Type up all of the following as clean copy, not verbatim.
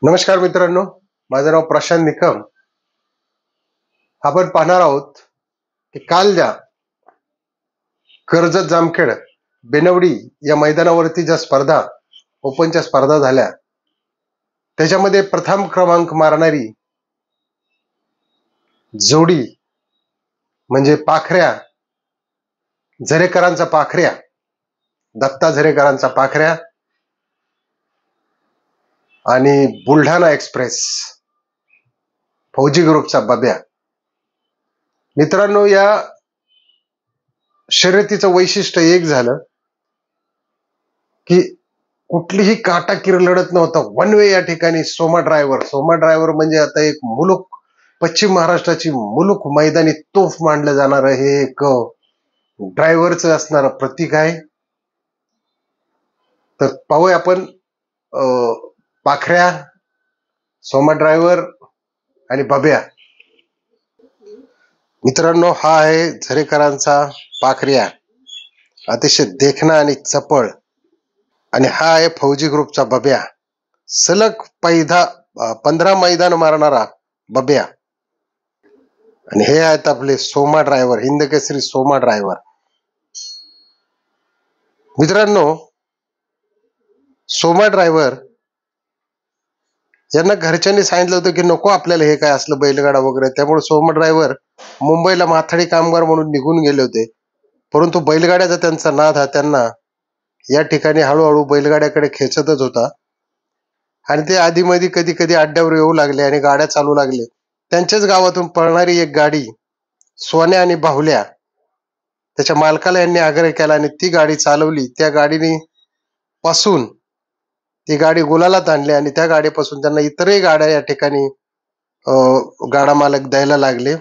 नमस्कार मित्रांनो, माझं नाव प्रशांत निकम. आपण पाहणार आहोत की काल ज्या कर्जत जामखेड बेनवडी या मैदानावरती ज्या स्पर्धा ओपनच्या स्पर्धा झाल्या त्याच्यामध्ये प्रथम क्रमांक मारणारी जोडी म्हणजे पाखऱ्या झरेकरांचा पाखऱ्या, दत्ता झरेकरांचा पाखऱ्या आणि बुलढाणा एक्सप्रेस फौजी ग्रुपचा बब्या. मित्रांनो, या शर्यतीचं वैशिष्ट्य एक झालं की कुठलीही काटाकीर लढत नव्हतं. वन वे या ठिकाणी सोमा ड्रायव्हर म्हणजे आता एक मुलूक, पश्चिम महाराष्ट्राची मुलूक मैदानी तोफ मानलं जाणार हे एक ड्रायव्हरचं असणारं प्रतीक आहे. तर पाहूया आपण पाखऱ्या, सोमा ड्रायव्हर आणि बब्या. मित्रांनो, हा आहे झरेकरांचा पाखऱ्या, अतिशय देखणा आणि चपळ. आणि हा आहे फौजी ग्रुपचा बब्या, सलग 15 मैदान मारणारा बब्या. आणि हे आहेत आपले सोमा ड्रायव्हर, हिंद केसरी सोमा ड्रायव्हर. मित्रांनो, सोमा ड्रायव्हर यांना घरच्यांनी सांगितलं होतं की नको आपल्याला हे काय असलं बैलगाडा वगैरे, त्यामुळे सोमा ड्रायव्हर मुंबईला माथाडी कामगार म्हणून निघून गेले होते. परंतु बैलगाड्याचा त्यांचा नाद हा त्यांना या ठिकाणी हळूहळू बैलगाड्याकडे खेचतच होता. आणि ते आधीमध्ये कधी कधी अड्ड्यावर येऊ लागले आणि गाड्या चालू लागले. त्यांच्याच गावातून पळणारी एक गाडी सोन्या आणि बाहुल्या, त्याच्या मालकाला यांनी आग्रह केला आणि ती गाडी चालवली. त्या गाडीने पासून ती गाडी गुलालात आणली आणि त्या गाडीपासून त्यांना इतरही गाड्या या ठिकाणी गाडा मालक द्यायला लागले.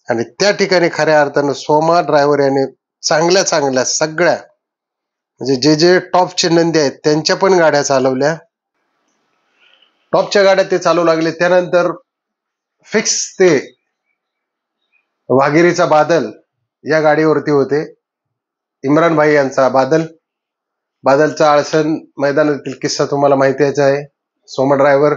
आणि त्या ठिकाणी खऱ्या अर्थानं सोमा ड्रायव्हर याने चांगल्या सगळ्या म्हणजे जे जे टॉपचे नंदी आहेत त्यांच्या पण गाड्या चालवल्या. टॉपच्या गाड्या ते चालू लागले. त्यानंतर फिक्स ते वाघेरीचा बादल या गाडीवरती होते. इम्रान भाई यांचा बादलचा आळसण मैदानातील किस्सा तुम्हाला माहितीच आहे. सोमा ड्रायव्हर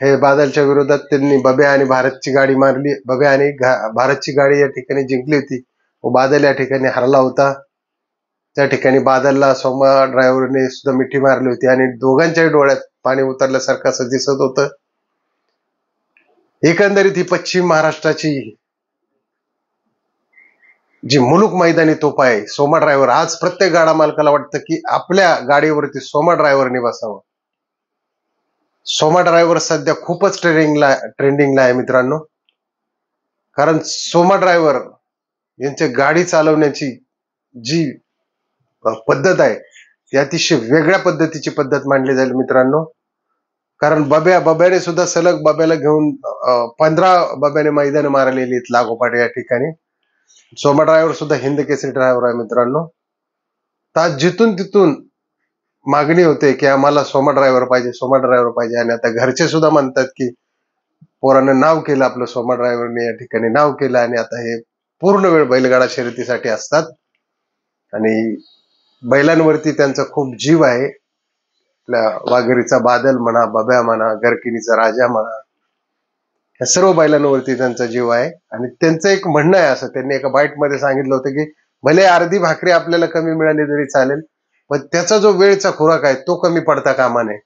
हे बादलच्या विरोधात त्यांनी बब्या आणि भारतची गाडी मारली. बब्या आणि भारतची गाडी या ठिकाणी जिंकली होती व बादल या ठिकाणी हरला होता. त्या ठिकाणी बादलला सोमा ड्रायव्हरने सुद्धा मिठी मारली होती आणि दोघांच्याही डोळ्यात पाणी उतरल्यासारखं असं दिसत होतं. एकंदरीत ही पश्चिम महाराष्ट्राची जी मुलूक मैदानी तोफ आहे सोमा ड्रायव्हर. आज प्रत्येक गाडा मालकाला वाटतं की आपल्या गाडीवरती सोमा ड्रायव्हरने बसावं. सोमा ड्रायव्हर सध्या खूपच ट्रेंडिंगला आहे मित्रांनो. कारण सोमा ड्रायव्हर यांची गाडी चालवण्याची जी पद्धत आहे ती अतिशय वेगळ्या पद्धतीची पद्धत मानली जाईल मित्रांनो. कारण बब्याने सुद्धा सलग बब्याला घेऊन 15 बब्याने मैदान मारलेली आहेत लागोपाठ या ठिकाणी. सोमा ड्रायव्हर सुद्धा हिंद केसरी ड्रायव्हर आहे मित्रांनो. तर जिथून तिथून मागणी होते की आम्हाला सोमा ड्रायव्हर पाहिजे. आणि आता घरचे सुद्धा म्हणतात की पोरानं नाव केलं आपलं, सोमा ड्रायव्हरने या ठिकाणी नाव केलं आणि आता हे पूर्ण वेळ बैलगाडा शर्यतीसाठी असतात आणि बैलांवरती त्यांचा खूप जीव आहे. आपल्या वाघेरीचा बादल म्हणा, बब्या म्हणा, गरकिनीचा राजा म्हणा, या सर्व बैलांवरती त्यांचा जीव आहे. आणि त्यांचं एक म्हणणं आहे, असं त्यांनी एका बाईट मध्ये सांगितलं होतं की भले अर्धी भाकरी आपल्याला कमी मिळाली तरी चालेल, पण त्याचा जो वेळचा खुराक आहे तो कमी पडता कामा नये.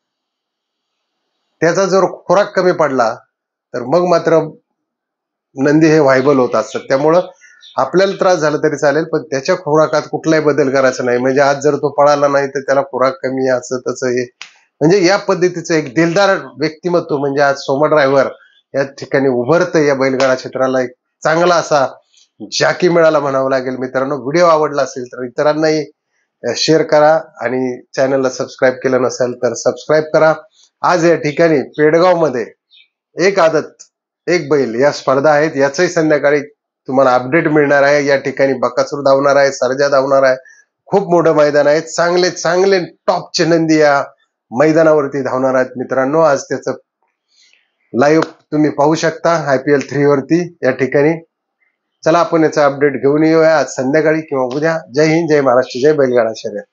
त्याचा जर खुराक कमी पडला तर मग मात्र नंदी हे व्हायबल होत असतात. त्यामुळं आपल्याला त्रास झाला तरी चालेल, पण त्याच्या खुराकात कुठलाही बदल करायचा नाही. म्हणजे आज जर तो पळाला नाही तर त्याला खुराक कमी, असं तसं हे म्हणजे या पद्धतीचं एक दिलदार व्यक्तिमत्व म्हणजे आज सोमा ड्रायव्हर या ठिकाणी उभरतं. या बैलगाडा क्षेत्राला एक चांगला असा जाकी मिळाला म्हणावं लागेल. मित्रांनो, व्हिडिओ आवडला असेल तर इतरांनाही शेअर करा आणि चॅनलला सबस्क्राईब केलं नसेल तर सबस्क्राईब करा. आज या ठिकाणी पेडगाव मध्ये एक आदत एक बैल या स्पर्धा आहेत. याचही संध्याकाळी तुम्हाला अपडेट मिळणार आहे. या ठिकाणी बकासूर धावणार आहे, सर्जा धावणार आहे. खूप मोठं मैदान आहे. चांगले टॉपचे नंदी या मैदानावरती धावणार आहेत मित्रांनो. आज त्याचं लाईव्ह तुम्ही पाहू शकता IPL 3 वरती या ठिकाणी. चला आपण याचा अपडेट घेऊन येऊया आज संध्याकाळी किंवा उद्या. जय हिंद, जय महाराष्ट्र, जय बैलगाडा शर्यत.